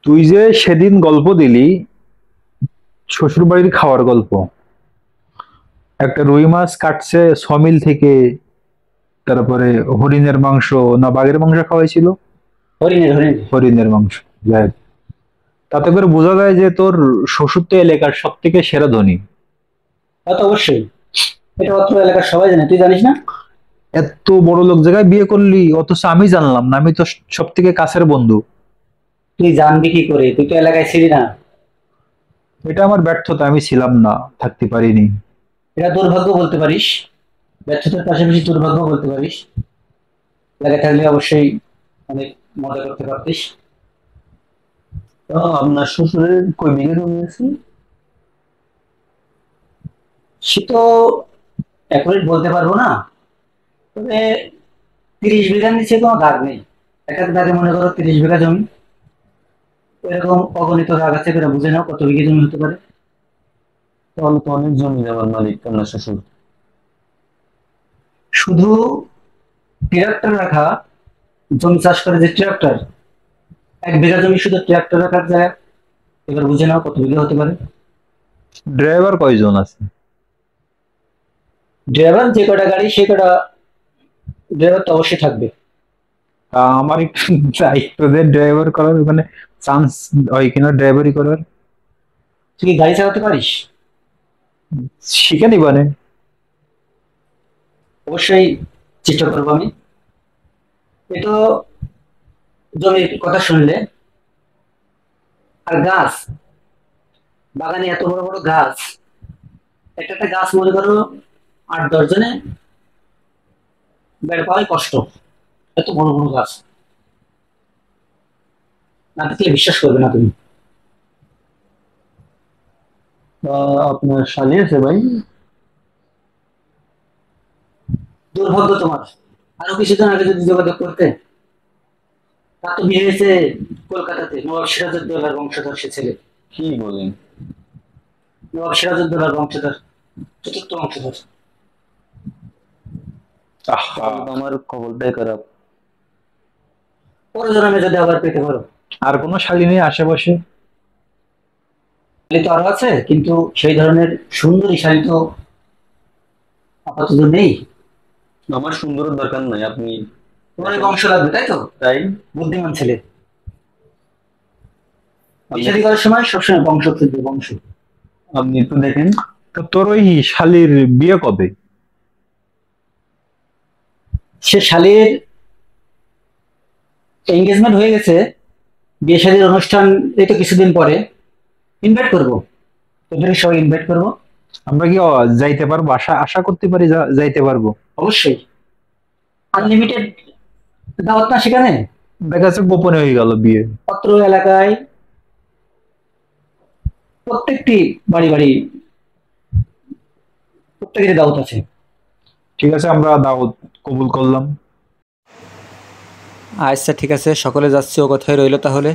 তুই যে সেদিন গল্প দিলি শ্বশুর বাড়ির খাওয়ার গল্প, একটা রুই মাছ কাটছে সমিল থেকে, তারপরে হরিণের মাংস না বাঘের মাংস খাওয়াইছিল। হরিণের হরিণের। হরিণের মাংস, যাই হোক। তাতে করে বোঝা যায় যে তোর শ্বশুর তো এলাকার সব থেকে সেরা ধনী। তা তো অবশ্যই, এটা অত্র এলাকার সবাই জানে, তুই জানিস না? এত বড় লোক জায়গায় বিয়ে করলি, অথচ আমি জানলাম না। আমি তো সব থেকে কাছের বন্ধু। তুই জানবি কি করে, তুই তো এলাকায় ছিলি না। এটা আমার ব্যর্থতা, আমি ছিলাম না, থাকতে পারিনি। এটা দুর্ভাগ্য বলতে পারিস, ব্যর্থতার পাশাপাশি দুর্ভাগ্য বলতে পারিস। এলাকায় থাকলে অবশ্যই অনেক মজা করতে পারতিস। তো আপনার শ্বশুরের কই বিঘা জমি আছে? সে তো অ্যাকুরেট বলতে পারবো না, তবে 30 বিঘার নিচে কোনো দাগ নেই। এক এক দাগে মনে করো 30 বিঘা জমি, এরকম অগণিত দাগ আছে, করে বুঝে নাও কত বিঘা জমি হতে পারে। তাহলে তো অনেক জমি জমার মালিক আপনার শ্বশুর। শুধু ট্রাক্টর রাখা, জমি চাষ করে যে ট্রাক্টর, 1 বিঘা জমি শুধু ট্রাক্টর রাখার জায়গা, এবার বুঝে নাও কত বিঘা হতে পারে। ড্রাইভার কয়জন আছে? ড্রাইভার যে কটা গাড়ি সে কটা ড্রাইভার তো অবশ্যই থাকবে। আমার একটু দায়িত্ব দেয় ড্রাইভার করার, মানে চান্স হয় কিনা ড্রাইভারি করার। তুই কি গাড়ি চালাতে পারিস? শিখে নিবানে। অবশ্যই চেষ্টা করবো আমি। এ তো জমির কথা শুনলে, আর গাছ, বাগানে এত বড় বড় গাছ, একটা একটা গাছ মনে করো 8-10 জনে বেড় পাওয়াই কষ্ট, এত বড় বড় গাছ। না দেখলে বিশ্বাস করবে না তুমি। আপনার শালি আছে ভাই? দুর্ভাগ্য তোমার, আরো কিছুদিন আগে যদি যোগাযোগ করতে। তার তো বিয়ে হয়েছে কলকাতাতে, নবাব সিরাজউদ্দৌলার বংশধর সে ছেলে। কি বলেন? নবাব সিরাজউদ্দৌলার বংশধর, চতুর্থ বংশধর। আহা, তাহলে তো আমার খবরটাই খারাপ। পরে জন্মে যদি আবার পেতে পারো। আর কোনো শালী নেই আশেপাশে? শালী তো আরো আছে, কিন্তু সেই ধরনের সুন্দরী শালী তো আপাতত নেই। আমার সুন্দরের দরকার নাই, আপনি তোমার এই বংশ লাগবে তাই তো? তাই। বুদ্ধিমান ছেলে, আপনি বিয়ে করার সময় সবসময় বংশ খুঁজবে, বংশ। আপনি একটু দেখেন। তো তোর ওই শালীর বিয়ে কবে? সে শালীর এঙ্গেজমেন্ট হয়ে গেছে, বিয়ে শাদীর অনুষ্ঠান এই তো কিছুদিন পরে। ইনভাইট করবো, তোদের সবাই ইনভাইট করবো। আমরা কি যাইতে পারবো? আশা আশা করতে পারি যাইতে পারবো? অবশ্যই, আনলিমিটেড দাওয়াত না সেখানে। দেখা যাচ্ছে গোপনে হয়ে গেল বিয়ে। অত্র এলাকায় প্রত্যেকটি বাড়ি বাড়ি প্রত্যেকেরই দাওয়াত আছে। ঠিক আছে, আমরা দাওয়াত কবুল করলাম। আচ্ছা ঠিক আছে, সকলে যাচ্ছি, ও কথাই রইলো তাহলে।